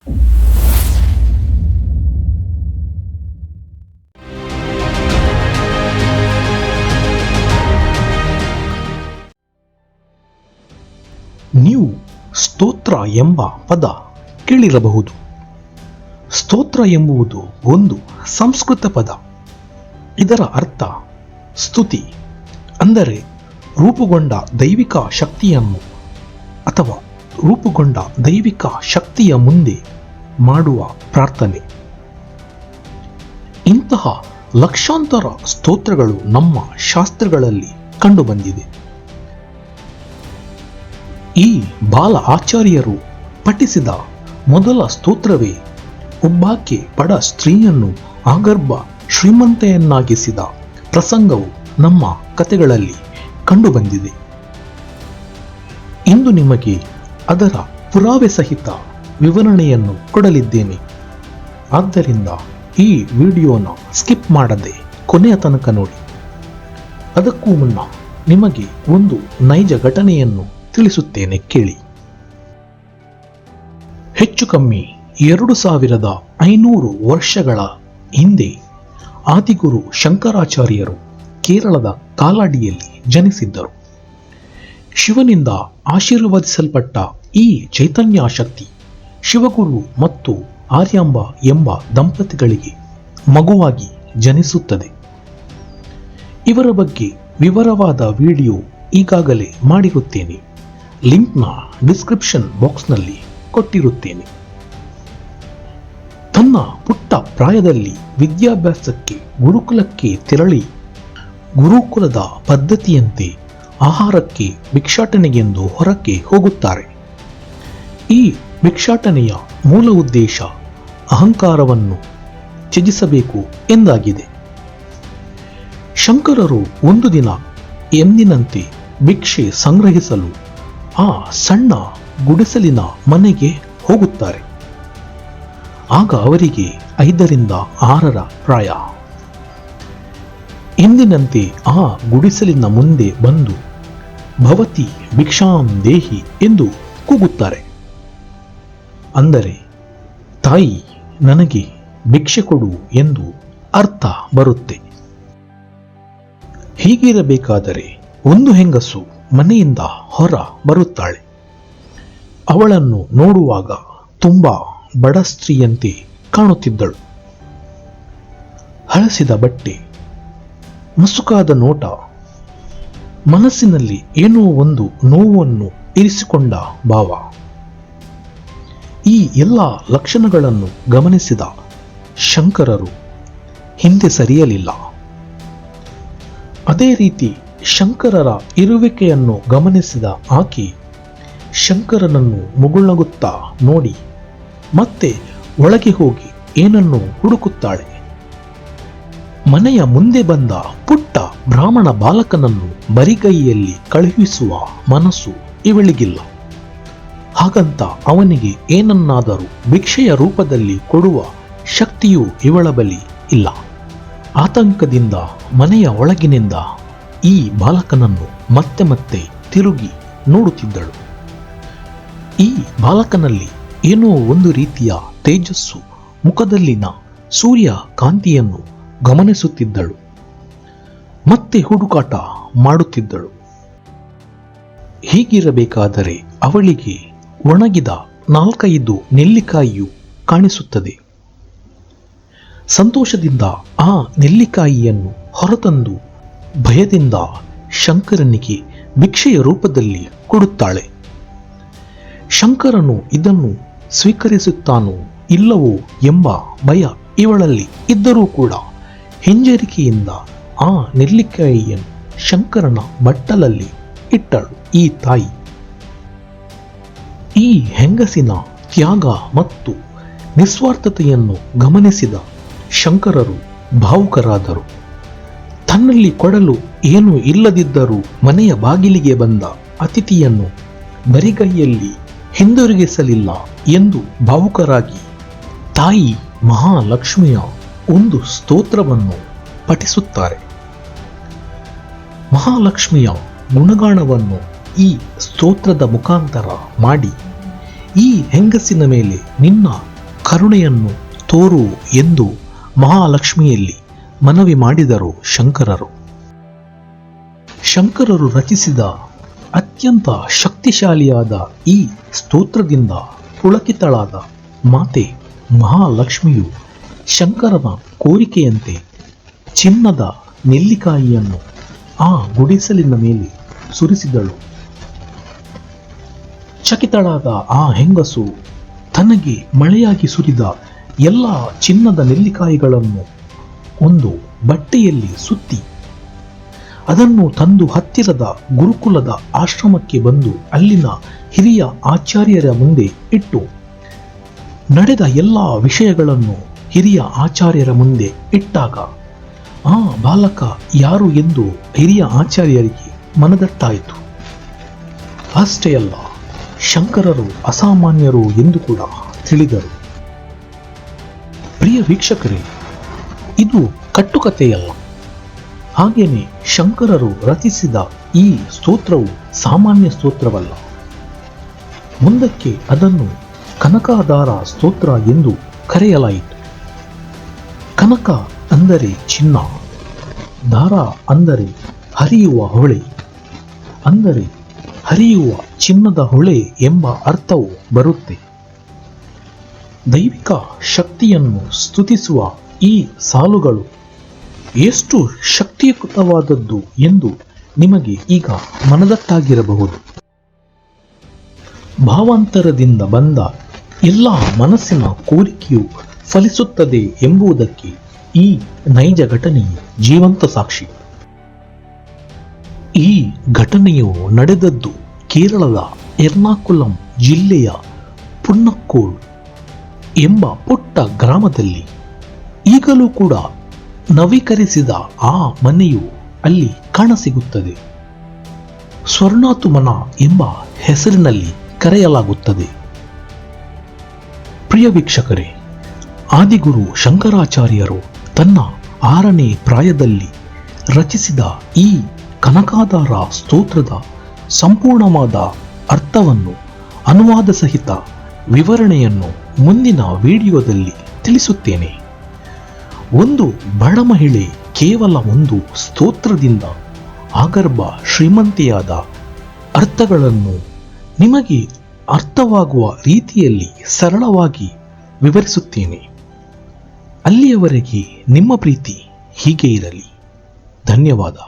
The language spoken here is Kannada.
ನೀವು ಸ್ತೋತ್ರ ಎಂಬ ಪದ ಕೇಳಿರಬಹುದು. ಸ್ತೋತ್ರ ಎಂಬುದು ಒಂದು ಸಂಸ್ಕೃತ ಪದ. ಇದರ ಅರ್ಥ ಸ್ತುತಿ, ಅಂದರೆ ರೂಪುಗೊಂಡ ದೈವಿಕ ಶಕ್ತಿಯನ್ನು ಅಥವಾ ರೂಪುಗೊಂಡ ದೈವಿಕ ಶಕ್ತಿಯ ಮುಂದೆ ಮಾಡುವ ಪ್ರಾರ್ಥನೆ. ಇಂತಹ ಲಕ್ಷಾಂತರ ಸ್ತೋತ್ರಗಳು ನಮ್ಮ ಶಾಸ್ತ್ರಗಳಲ್ಲಿ ಕಂಡುಬಂದಿದೆ. ಈ ಬಾಲ ಆಚಾರ್ಯರು ಪಠಿಸಿದ ಮೊದಲ ಸ್ತೋತ್ರವೇ ಒಬ್ಬಾಕೆ ಬಡ ಸ್ತ್ರೀಯನ್ನು ಆಗರ್ಭ ಶ್ರೀಮಂತೆಯನ್ನಾಗಿಸಿದ ಪ್ರಸಂಗವು ನಮ್ಮ ಕಥೆಗಳಲ್ಲಿ ಕಂಡುಬಂದಿದೆ. ಇಂದು ನಿಮಗೆ ಅದರ ಪುರಾವೆ ಸಹಿತ ವಿವರಣೆಯನ್ನು ಕೊಡಲಿದ್ದೇನೆ. ಆದ್ದರಿಂದ ಈ ವಿಡಿಯೋನ ಸ್ಕಿಪ್ ಮಾಡದೆ ಕೊನೆಯ ತನಕ ನೋಡಿ. ಅದಕ್ಕೂ ಮುನ್ನ ನಿಮಗೆ ಒಂದು ನೈಜ ಘಟನೆಯನ್ನು ತಿಳಿಸುತ್ತೇನೆ, ಕೇಳಿ. ಹೆಚ್ಚು ಕಮ್ಮಿ 2500 ವರ್ಷಗಳ ಹಿಂದೆ ಆದಿಗುರು ಶಂಕರಾಚಾರ್ಯರು ಕೇರಳದ ಕಾಲಾಡಿಯಲ್ಲಿ ಜನಿಸಿದ್ದರು. ಶಿವನಿಂದ ಆಶೀರ್ವದಿಸಲ್ಪಟ್ಟ ಈ ಚೈತನ್ಯ ಶಕ್ತಿ ಶಿವಗುರು ಮತ್ತು ಆರ್ಯಾಂಬ ಎಂಬ ದಂಪತಿಗಳಿಗೆ ಮಗುವಾಗಿ ಜನಿಸುತ್ತದೆ. ಇವರ ಬಗ್ಗೆ ವಿವರವಾದ ವಿಡಿಯೋ ಈಗಾಗಲೇ ಮಾಡಿರುತ್ತೇನೆ. ಲಿಂಕ್ನ ಡಿಸ್ಕ್ರಿಪ್ಷನ್ ಬಾಕ್ಸ್ನಲ್ಲಿ ಕೊಟ್ಟಿರುತ್ತೇನೆ. ತನ್ನ ಪುಟ್ಟ ಪ್ರಾಯದಲ್ಲಿ ವಿದ್ಯಾಭ್ಯಾಸಕ್ಕೆ ಗುರುಕುಲಕ್ಕೆ ತೆರಳಿ ಗುರುಕುಲದ ಪದ್ಧತಿಯಂತೆ ಆಹಾರಕ್ಕೆ ಭಿಕ್ಷಾಟನೆಗೆಂದು ಹೊರಕ್ಕೆ ಹೋಗುತ್ತಾರೆ. ಈ ಭಿಕ್ಷಾಟನೆಯ ಮೂಲ ಉದ್ದೇಶ ಅಹಂಕಾರವನ್ನು ತ್ಯಜಿಸಬೇಕು ಎಂದಾಗಿದೆ. ಶಂಕರರು ಒಂದು ದಿನ ಎಂದಿನಂತೆ ಭಿಕ್ಷೆ ಸಂಗ್ರಹಿಸಲು ಆ ಸಣ್ಣ ಗುಡಿಸಲಿನ ಮನೆಗೆ ಹೋಗುತ್ತಾರೆ. ಆಗ ಅವರಿಗೆ 5ರಿಂದ 6ರ ಪ್ರಾಯ. ಎಂದಿನಂತೆ ಆ ಗುಡಿಸಲಿನ ಮುಂದೆ ಬಂದು ಭವತಿ ಭಿಕ್ಷಾಂ ದೇಹಿ ಎಂದು ಕೂಗುತ್ತಾರೆ. ಅಂದರೆ ತಾಯಿ ನನಗೆ ಭಿಕ್ಷೆ ಕೊಡು ಎಂದು ಅರ್ಥ ಬರುತ್ತೆ. ಹೀಗಿರಬೇಕಾದರೆ ಒಂದು ಹೆಂಗಸು ಮನೆಯಿಂದ ಹೊರ ಬರುತ್ತಾಳೆ. ಅವಳನ್ನು ನೋಡುವಾಗ ತುಂಬಾ ಬಡ ಸ್ತ್ರೀಯಂತೆ ಕಾಣುತ್ತಿದ್ದಳು. ಹಳಸಿದ ಬಟ್ಟೆ, ಮಸುಕಾದ ನೋಟ, ಮನಸ್ಸಿನಲ್ಲಿ ಏನೋ ಒಂದು ನೋವನ್ನು ಇರಿಸಿಕೊಂಡ ಭಾವ. ಈ ಎಲ್ಲ ಲಕ್ಷಣಗಳನ್ನು ಗಮನಿಸಿದ ಶಂಕರರು ಹಿಂದೆ ಸರಿಯಲಿಲ್ಲ. ಅದೇ ರೀತಿ ಶಂಕರರ ಇರುವಿಕೆಯನ್ನು ಗಮನಿಸಿದ ಆಕೆ ಶಂಕರನನ್ನು ಮುಗುಳ್ನಗುತ್ತಾ ನೋಡಿ ಮತ್ತೆ ಒಳಗೆ ಹೋಗಿ ಏನನ್ನು ಹುಡುಕುತ್ತಾಳೆ. ಮನೆಯ ಮುಂದೆ ಬಂದ ಪುಟ್ಟ ಬ್ರಾಹ್ಮಣ ಬಾಲಕನನ್ನು ಬರಿಗೈಯಲ್ಲಿ ಕಳುಹಿಸುವ ಮನಸ್ಸು ಇವಳಿಗಿಲ್ಲ. ಹಾಗಂತ ಅವನಿಗೆ ಏನನ್ನಾದರೂ ಭಿಕ್ಷೆಯ ರೂಪದಲ್ಲಿ ಕೊಡುವ ಶಕ್ತಿಯೂ ಇವಳ ಬಳಿ ಇಲ್ಲ. ಆತಂಕದಿಂದ ಮನೆಯ ಒಳಗಿನಿಂದ ಈ ಬಾಲಕನನ್ನು ಮತ್ತೆ ಮತ್ತೆ ತಿರುಗಿ ನೋಡುತ್ತಿದ್ದಳು. ಈ ಬಾಲಕನಲ್ಲಿ ಏನೋ ಒಂದು ರೀತಿಯ ತೇಜಸ್ಸು, ಮುಖದಲ್ಲಿನ ಸೂರ್ಯ ಕಾಂತಿಯನ್ನು ಗಮನಿಸುತ್ತಿದ್ದಳು. ಮತ್ತೆ ಹುಡುಕಾಟ ಮಾಡುತ್ತಿದ್ದಳು. ಹೀಗಿರಬೇಕಾದರೆ ಅವಳಿಗೆ ಒಣಗಿದ 4-5 ನೆಲ್ಲಿಕಾಯಿಯು ಕಾಣಿಸುತ್ತದೆ. ಸಂತೋಷದಿಂದ ಆ ನೆಲ್ಲಿಕಾಯಿಯನ್ನು ಹೊರತಂದು ಭಯದಿಂದ ಶಂಕರನಿಗೆ ಭಿಕ್ಷೆಯ ರೂಪದಲ್ಲಿ ಕೊಡುತ್ತಾಳೆ. ಶಂಕರನು ಇದನ್ನು ಸ್ವೀಕರಿಸುತ್ತಾನೋ ಇಲ್ಲವೋ ಎಂಬ ಭಯ ಇವಳಲ್ಲಿ ಇದ್ದರೂ ಕೂಡ ಹಿಂಜರಿಕೆಯಿಂದ ಆ ನೆಲ್ಲಿಕಾಯಿಯನ್ನು ಶಂಕರನ ಬಟ್ಟಲಲ್ಲಿ ಇಟ್ಟಳು ಈ ತಾಯಿ. ಈ ಹೆಂಗಸಿನ ತ್ಯಾಗ ಮತ್ತು ನಿಸ್ವಾರ್ಥತೆಯನ್ನು ಗಮನಿಸಿದ ಶಂಕರರು ಭಾವುಕರಾದರು. ತನ್ನಲ್ಲಿ ಕೊಡಲು ಏನೂ ಇಲ್ಲದಿದ್ದರೂ ಮನೆಯ ಬಾಗಿಲಿಗೆ ಬಂದ ಅತಿಥಿಯನ್ನು ಬರಿಗೈಯಲ್ಲಿ ಹಿಂದಿರುಗಿಸಲಿಲ್ಲ ಎಂದು ಭಾವುಕರಾಗಿ ತಾಯಿ ಮಹಾಲಕ್ಷ್ಮಿಯ ಒಂದು ಸ್ತೋತ್ರವನ್ನು ಪಠಿಸುತ್ತಾರೆ. ಮಹಾಲಕ್ಷ್ಮಿಯ ಗುಣಗಾನವನ್ನು ಈ ಸ್ತೋತ್ರದ ಮುಖಾಂತರ ಮಾಡಿ, ಈ ಹೆಂಗಸಿನ ಮೇಲೆ ನಿನ್ನ ಕರುಣೆಯನ್ನು ತೋರು ಎಂದು ಮಹಾಲಕ್ಷ್ಮಿಯಲ್ಲಿ ಮನವಿ ಮಾಡಿದರು ಶಂಕರರು. ಶಂಕರರು ರಚಿಸಿದ ಅತ್ಯಂತ ಶಕ್ತಿಶಾಲಿಯಾದ ಈ ಸ್ತೋತ್ರದಿಂದ ಪುಳಕಿತಳಾದ ಮಾತೆ ಮಹಾಲಕ್ಷ್ಮಿಯು ಶಂಕರನ ಕೋರಿಕೆಯಂತೆ ಚಿನ್ನದ ನೆಲ್ಲಿಕಾಯಿಯನ್ನು ಆ ಗುಡಿಸಲಿನ ಮೇಲೆ ಸುರಿಸಿದಳು. ಚಕಿತಳಾದ ಆ ಹೆಂಗಸು ತನಗೆ ಮಳೆಯಾಗಿ ಸುರಿದ ಎಲ್ಲ ಚಿನ್ನದ ನೆಲ್ಲಿಕಾಯಿಗಳನ್ನು ಒಂದು ಬಟ್ಟೆಯಲ್ಲಿ ಸುತ್ತಿ ಅದನ್ನು ತಂದು ಹತ್ತಿರದ ಗುರುಕುಲದ ಆಶ್ರಮಕ್ಕೆ ಬಂದು ಅಲ್ಲಿನ ಹಿರಿಯ ಆಚಾರ್ಯರ ಮುಂದೆ ಇಟ್ಟು ನಡೆದ ಎಲ್ಲ ವಿಷಯಗಳನ್ನು ಹಿರಿಯ ಆಚಾರ್ಯರ ಮುಂದೆ ಇಟ್ಟಾಗ ಆ ಬಾಲಕ ಯಾರು ಎಂದು ಹಿರಿಯ ಆಚಾರ್ಯರಿಗೆ ಮನದಟ್ಟಾಯಿತು. ಅಷ್ಟೇ ಅಲ್ಲ, ಶಂಕರರು ಅಸಾಮಾನ್ಯರು ಎಂದು ಕೂಡ ತಿಳಿದರು. ಪ್ರಿಯ ವೀಕ್ಷಕರೇ, ಇದು ಕಟ್ಟುಕತೆಯಲ್ಲ. ಹಾಗೇನೆ ಶಂಕರರು ರಚಿಸಿದ ಈ ಸ್ತೋತ್ರವು ಸಾಮಾನ್ಯ ಸ್ತೋತ್ರವಲ್ಲ. ಮುಂದಕ್ಕೆ ಅದನ್ನು ಕನಕಾಧಾರ ಸ್ತೋತ್ರ ಎಂದು ಕರೆಯಲಾಯಿತು. ಕನಕ ಅಂದರೆ ಚಿನ್ನ, ಧಾರ ಅಂದರೆ ಹರಿಯುವ ಹೊಳೆ, ಅಂದರೆ ಹರಿಯುವ ಚಿನ್ನದ ಹೊಳೆ ಎಂಬ ಅರ್ಥವು ಬರುತ್ತೆ. ದೈವಿಕ ಶಕ್ತಿಯನ್ನು ಸ್ತುತಿಸುವ ಈ ಸಾಲುಗಳು ಎಷ್ಟು ಶಕ್ತಿಯುತವಾದದ್ದು ಎಂದು ನಿಮಗೆ ಈಗ ಮನದಟ್ಟಾಗಿರಬಹುದು. ಭಾವಾಂತರದಿಂದ ಬಂದ ಎಲ್ಲ ಮನಸ್ಸಿನ ಕೋರಿಕೆಯು ಫಲಿಸುತ್ತದೆ ಎಂಬುದಕ್ಕೆ ಈ ನೈಜ ಘಟನೆಯು ಜೀವಂತ ಸಾಕ್ಷಿ. ಈ ಘಟನೆಯು ನಡೆದದ್ದು ಕೇರಳದ ಎರ್ನಾಕುಲಂ ಜಿಲ್ಲೆಯ ಪುನ್ನಕ್ಕೋಡ್ ಎಂಬ ಪುಟ್ಟ ಗ್ರಾಮದಲ್ಲಿ. ಈಗಲೂ ಕೂಡ ನವೀಕರಿಸಿದ ಆ ಮನೆಯು ಅಲ್ಲಿ ಕಾಣಸಿಗುತ್ತದೆ. ಸ್ವರ್ಣಾತುಮನ ಎಂಬ ಹೆಸರಿನಲ್ಲಿ ಕರೆಯಲಾಗುತ್ತದೆ. ಪ್ರಿಯ ವೀಕ್ಷಕರೇ, ಆದಿಗುರು ಶಂಕರಾಚಾರ್ಯರು ತನ್ನ 6ನೇ ಪ್ರಾಯದಲ್ಲಿ ರಚಿಸಿದ ಈ ಕನಕಾಧಾರ ಸ್ತೋತ್ರದ ಸಂಪೂರ್ಣವಾದ ಅರ್ಥವನ್ನು ಅನುವಾದ ಸಹಿತ ವಿವರಣೆಯನ್ನು ಮುಂದಿನ ವಿಡಿಯೋದಲ್ಲಿ ತಿಳಿಸುತ್ತೇನೆ. ಒಂದು ಬಡ ಮಹಿಳೆ ಕೇವಲ ಒಂದು ಸ್ತೋತ್ರದಿಂದ ಆಗರ್ಭ ಶ್ರೀಮಂತಿಯಾದ ಅರ್ಥಗಳನ್ನು ನಿಮಗೆ ಅರ್ಥವಾಗುವ ರೀತಿಯಲ್ಲಿ ಸರಳವಾಗಿ ವಿವರಿಸುತ್ತೇನೆ. ಅಲ್ಲಿಯವರೆಗೆ ನಿಮ್ಮ ಪ್ರೀತಿ ಹೀಗೆ ಇರಲಿ. ಧನ್ಯವಾದ.